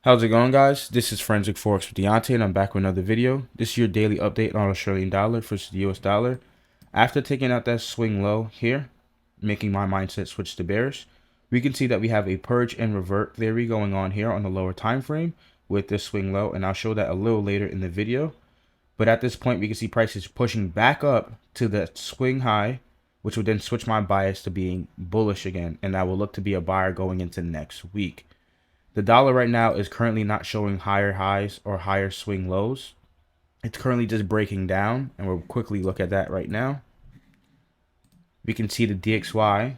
How's it going, guys? This is Forensic Forex with Deontay, and I'm back with another video. This is your daily update on Australian dollar versus the US dollar. After taking out that swing low here, making my mindset switch to bearish, we can see that we have a purge and revert theory going on here on the lower time frame with this swing low, and I'll show that a little later in the video. But at this point, we can see prices pushing back up to the swing high, which would then switch my bias to being bullish again, and I will look to be a buyer going into next week. The dollar right now is currently not showing higher highs or higher swing lows. It's currently just breaking down, and we'll quickly look at that right now. We can see the DXY.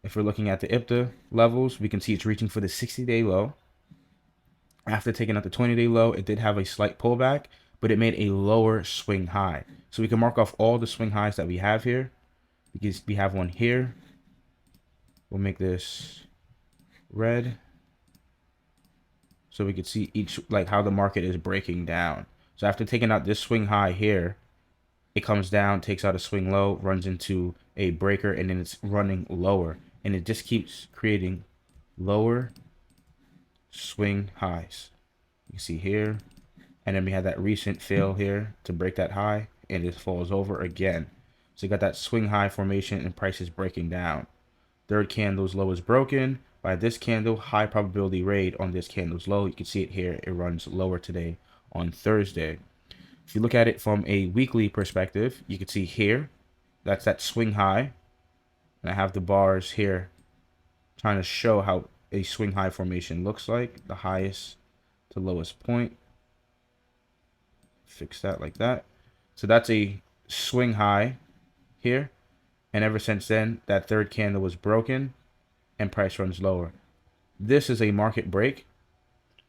If we're looking at the IPTA levels, we can see it's reaching for the 60-day low. After taking out the 20-day low, it did have a slight pullback, but it made a lower swing high. So we can mark off all the swing highs that we have here. Because we have one here. We'll make this red, so we can see each, like, how the market is breaking down. So after taking out this swing high here, it comes down, takes out a swing low, runs into a breaker, and then it's running lower, and it just keeps creating lower swing highs. You can see here, and then we had that recent fail here to break that high, and it falls over again. So you got that swing high formation, and price is breaking down. Third candle's low is broken by this candle. High probability raid on this candle's low. You can see it here. It runs lower today on Thursday. If you look at it from a weekly perspective, you can see here, that's that swing high. And I have the bars here trying to show how a swing high formation looks like. The highest to lowest point. Fix that like that. So that's a swing high here. And ever since then, that third candle was broken and price runs lower. This is a market break.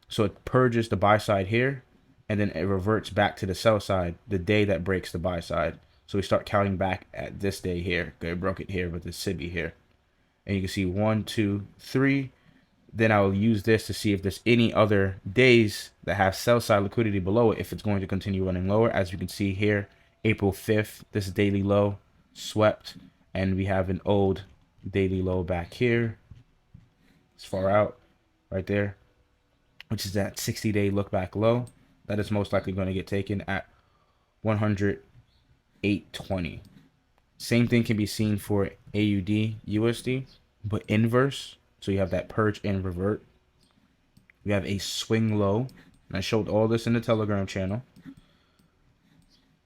So it purges the buy side here, and then it reverts back to the sell side the day that breaks the buy side. So we start counting back at this day here. It broke it here with the SIBI here. And you can see 1, 2, 3. Then I will use this to see if there's any other days that have sell side liquidity below it, if it's going to continue running lower. As you can see here, April 5th, this daily low swept. And we have an old daily low back here. It's far out right there, which is that 60-day look back low. That is most likely going to get taken at 108.20. Same thing can be seen for AUD USD, but inverse. So you have that purge and revert. We have a swing low. And I showed all this in the Telegram channel.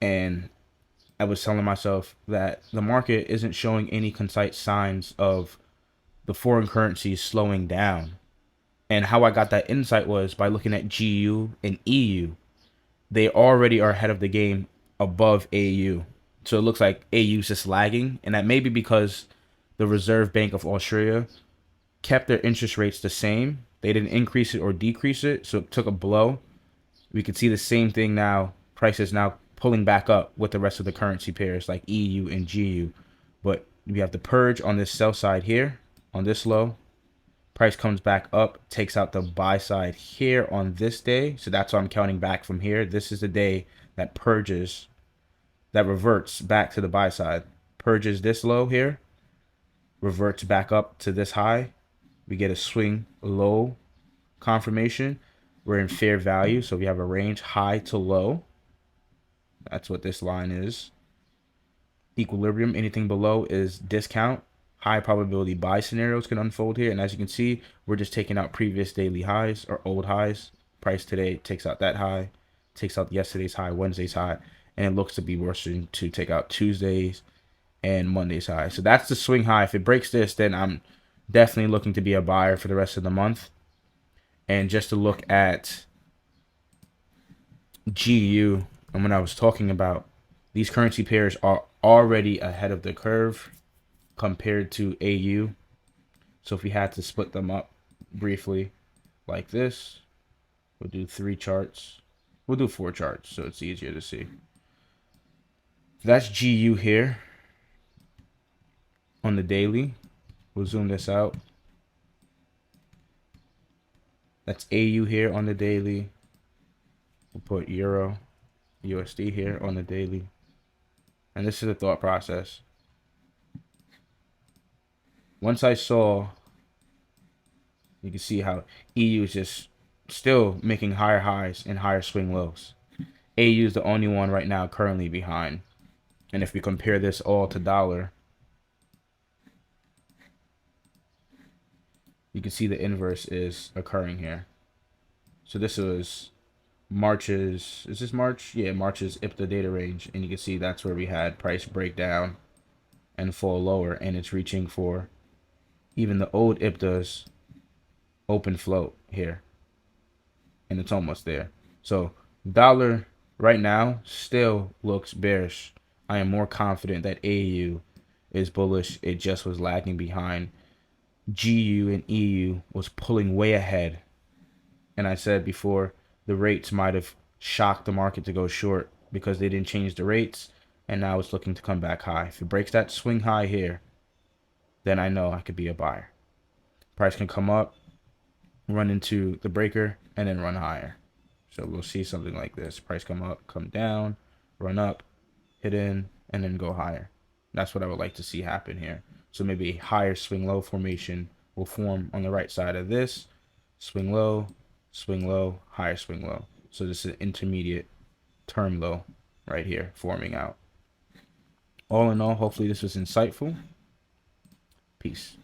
And I was telling myself that the market isn't showing any concise signs of the foreign currencies slowing down. And how I got that insight was by looking at GU and EU. They already are ahead of the game above AU. So it looks like AU is just lagging. And that may be because the Reserve Bank of Australia kept their interest rates the same. They didn't increase it or decrease it. So it took a blow. We can see the same thing now. Prices now pulling back up with the rest of the currency pairs like EU and GU. But we have the purge on this sell side here on this low. Price comes back up, takes out the buy side here on this day. So that's why I'm counting back from here. This is the day that purges, that reverts back to the buy side. Purges this low here, reverts back up to this high. We get a swing low confirmation. We're in fair value, so we have a range high to low. That's what this line is. Equilibrium, anything below is discount. High probability buy scenarios can unfold here. And as you can see, we're just taking out previous daily highs or old highs. Price today takes out that high, takes out yesterday's high, Wednesday's high. And it looks to be worse to take out Tuesday's and Monday's high. So that's the swing high. If it breaks this, then I'm definitely looking to be a buyer for the rest of the month. And just to look at GU, and when I was talking about, these currency pairs are already ahead of the curve compared to AU. So if we had to split them up briefly like this, we'll do 3 charts. We'll do 4 charts so it's easier to see. That's GU here on the daily. We'll zoom this out. That's AU here on the daily. We'll put Euro, USD here on the daily. And this is the thought process. Once I saw, you can see how EU is just still making higher highs and higher swing lows. AU is the only one right now currently behind. And if we compare this all to dollar, you can see the inverse is occurring here. So this was March's, is this March? Yeah, March's IPTA data range. And you can see that's where we had price breakdown and fall lower. And it's reaching for even the old IPTA's open float here. And it's almost there. So dollar right now still looks bearish. I am more confident that AU is bullish. It just was lagging behind. GU and EU was pulling way ahead. And I said before, the rates might have shocked the market to go short because they didn't change the rates. And now it's looking to come back high. If it breaks that swing high here, then I know I could be a buyer. Price can come up, run into the breaker, and then run higher. So we'll see something like this. Price come up, come down, run up, hit in, and then go higher. That's what I would like to see happen here. So maybe a higher swing low formation will form on the right side of this. Swing low, higher swing low. So this is an intermediate term low right here forming out. All in all, hopefully this was insightful. Peace.